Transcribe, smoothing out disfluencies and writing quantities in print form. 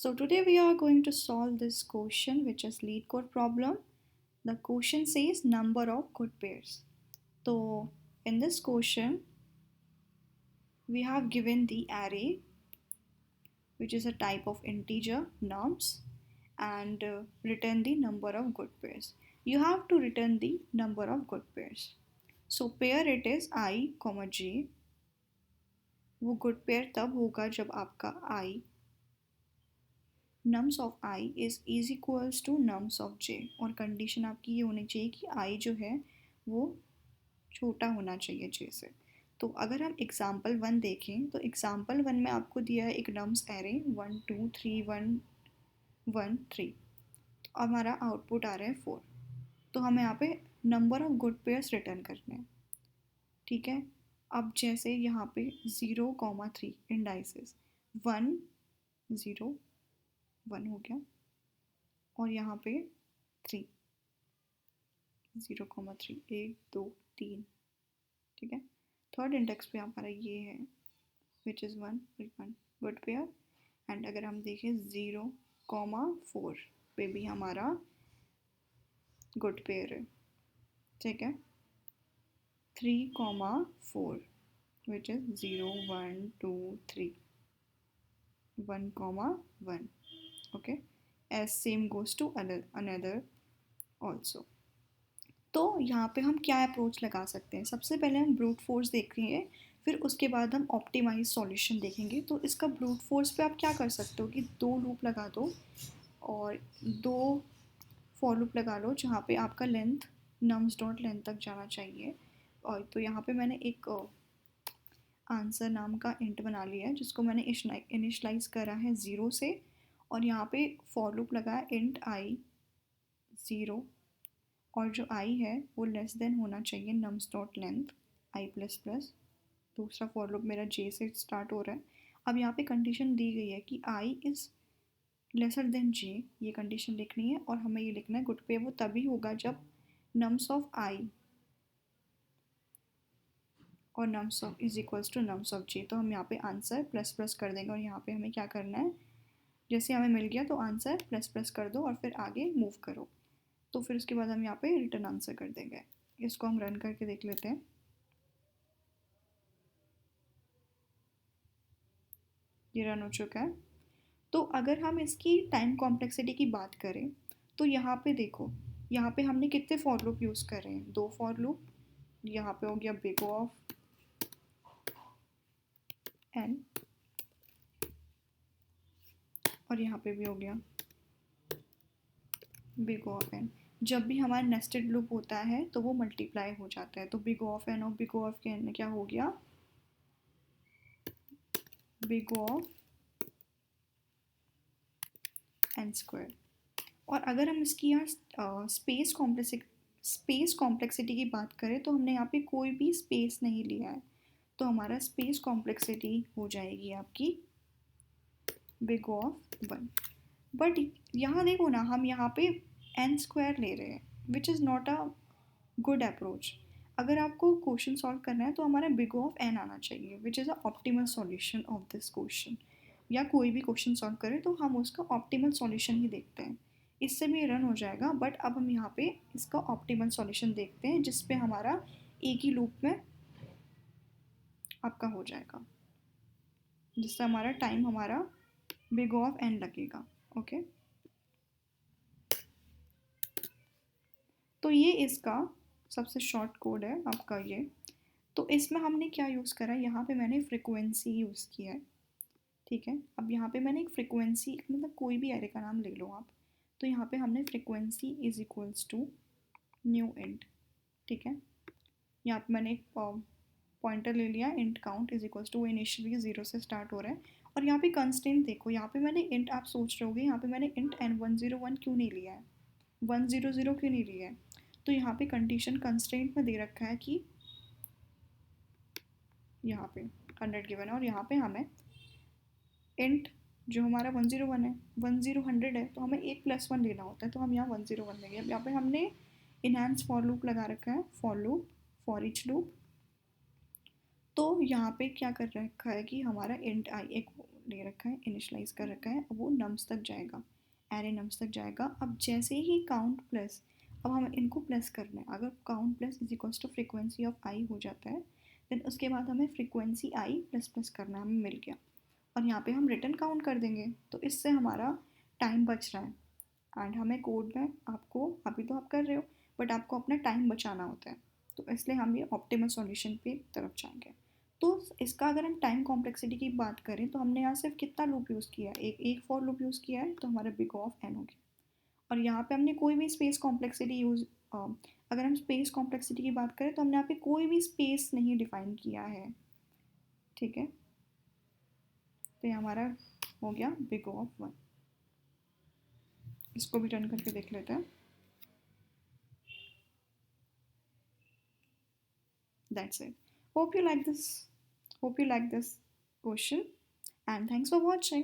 So today we are going to solve this question, which is lead code problem. The question says number of good pairs. So in this question we have given the array, which is a type of integer nums, and written the number of good pairs. You have to return the number of good pairs. So pair it is I, j. वो good pair तब होगा जब आपका I nums of I is equals to nums of j, और condition आपकी ये होनी चाहिए कि I जो है वो छोटा होना चाहिए j से। तो अगर हम एग्जाम्पल 1 देखें तो एग्जाम्पल 1 में आपको दिया है एक नम्स एरे 1 2 3 1 1 3, तो हमारा आउटपुट आ रहा है 4। तो हमें यहाँ पे number of good pairs return करने हैं, ठीक है। अब जैसे यहाँ पे 0,3 इंडाइसेस 1 0 1 हो गया, और यहाँ पे 3 0,3 1 2 3, ठीक है। थर्ड इंडेक्स पे हमारा ये है which is 1 good pair. And अगर हम देखें 0,4 पे भी हमारा गुड पेयर है, ठीक है। 3,4 which is 0 1 2 3 1,1, okay. As same goes to another also. तो यहाँ पे हम क्या अप्रोच लगा सकते हैं? सबसे पहले हम ब्रूट फोर्स देखेंगे, फिर उसके बाद हम ऑप्टिमाइज सॉल्यूशन देखेंगे। तो इसका ब्रूट फोर्स पे आप क्या कर सकते हो कि 2 लूप लगा दो और 2 फॉर लूप लगा लो जहाँ पे आपका लेंथ नम्स डॉट लेंथ तक जाना चाहिए। और तो यहाँ पे मैंने एक आंसर नाम का इंट बना लिया है जिसको मैंने इनिशलाइज करा है 0 से, और यहाँ पे फॉर लूप लगा है इंट आई 0, और जो आई है वो लेस देन होना चाहिए नम्स डॉट लेंथ आई प्लस प्लस। दूसरा फॉर लूप मेरा जे से स्टार्ट हो रहा है। अब यहाँ पे कंडीशन दी गई है कि आई इज़ लेसर देन जे, ये कंडीशन लिखनी है, और हमें ये लिखना है गुड पे वो तभी होगा जब नम्स ऑफ आई और nums of is equals to nums of J. तो हम यहाँ पे आंसर प्लस प्लस कर देंगे, और यहाँ पे हमें क्या करना है, जैसे हमें मिल गया तो आंसर प्लस प्लस कर दो और फिर आगे मूव करो। तो फिर उसके बाद हम यहाँ पे रिटर्न आंसर कर देंगे। इसको हम रन करके देख लेते हैं। ये रन हो चुका है। तो अगर हम इसकी टाइम कॉम्प्लेक्सिटी की बात करें तो यहाँ पे देखो, यहाँ पे हमने कितने फॉर लूप यूज़ कर रहे हैं, 2 फॉर लूप। यहाँ पे हो गया बिग ऑफ एन, और यहाँ पे भी हो गया बिग ऑफ एन। जब भी हमारा नेस्टेड लूप होता है तो वो मल्टीप्लाई हो जाता है। तो बिग ऑफ एन और बिग ऑफ के एन क्या हो गया, बिग ऑफ एन स्क्वायर। और अगर हम इसकी यहाँ स्पेस कॉम्प्लेक्सिटी की बात करें तो हमने यहाँ पे कोई भी स्पेस नहीं लिया है, तो हमारा स्पेस कॉम्प्लेक्सिटी हो जाएगी आपकी बिग ऑफ 1। बट यहाँ देखो ना, हम यहाँ पे एन स्क्वायर ले रहे हैं which is not a good approach. अगर आपको क्वेश्चन सॉल्व करना है तो हमारा बिग ऑफ एन आना चाहिए which is a optimal solution of this question. या कोई भी क्वेश्चन सॉल्व करें तो हम उसका ऑप्टिमल सॉल्यूशन ही देखते हैं। इससे भी रन हो जाएगा, बट अब हम यहाँ पे इसका ऑप्टिमल सॉल्यूशन देखते हैं जिसपे हमारा एक ही लूप में आपका हो जाएगा, जिससे हमारा टाइम हमारा बिग ऑफ एन लगेगा, ओके। तो ये इसका सबसे शॉर्ट कोड है आपका ये। तो इसमें हमने क्या यूज़ करा है, यहाँ पे मैंने फ्रिक्वेंसी यूज़ किया है, ठीक है। अब यहाँ पे मैंने एक फ्रिक्वेंसी, मतलब कोई भी एरे का नाम ले लो आप, तो यहाँ पे हमने frequency is equals to new int, ठीक है। यहाँ पे मैंने एक पॉइंटर ले लिया, int count is equals to, initially 0 से स्टार्ट हो रहा है। और यहाँ पे कंस्टेंट देखो, यहाँ पे मैंने इंट, आप सोच रहे होगे यहाँ पे मैंने इंट n101 क्यों नहीं लिया है, 100 क्यों नहीं लिया है। तो यहाँ पे कंडीशन कंस्टेंट में दे रखा है कि यहाँ पे 100 गिवन है, और यहाँ पे हमें इंट जो हमारा 101 है 100 है, तो हमें एक +1 लेना होता है, तो हम यहाँ 101 लेंगे। अब यहाँ पे हमने इनहैंस फॉर लूप लगा रखा है, for loop for each loop. तो यहाँ पे क्या कर रखा है कि हमारा इंट आई, एक ले रखा है, इनिशलाइज कर रखा है, अब वो नम्स तक जाएगा, एरे नम्स तक जाएगा। अब जैसे ही काउंट प्लस, अब हमें इनको प्लस करना है। अगर count plus is equals to frequency of I हो जाता है, देन उसके बाद हमें फ्रीक्वेंसी आई प्लस प्लस करना है, हमें मिल गया। और यहाँ पे हम रिटर्न काउंट कर देंगे, तो इससे हमारा टाइम बच रहा है। एंड हमें कोड में आपको, अभी तो आप कर रहे हो, बट आपको अपना टाइम बचाना होता है, तो इसलिए हम ये ऑप्टिमल सॉल्यूशन पे तरफ जाएंगे। तो इसका अगर हम टाइम कॉम्प्लेक्सिटी की बात करें, तो हमने यहाँ सिर्फ कितना लूप यूज़ किया है, एक एक फॉर लूप यूज़ किया है, तो हमारा बिग ऑफ एन हो गया। और यहाँ पे हमने कोई भी स्पेस कॉम्प्लेक्सिटी यूज़, अगर हम स्पेस कॉम्प्लेक्सिटी की बात करें, तो हमने यहाँ पे कोई भी स्पेस नहीं डिफाइन किया है, ठीक है। तो ये हमारा हो गया बिग ऑफ वन। इसको भी टर्न करके देख लेते हैं। That's it. Hope you like this. Hope you like this question. And thanks for watching.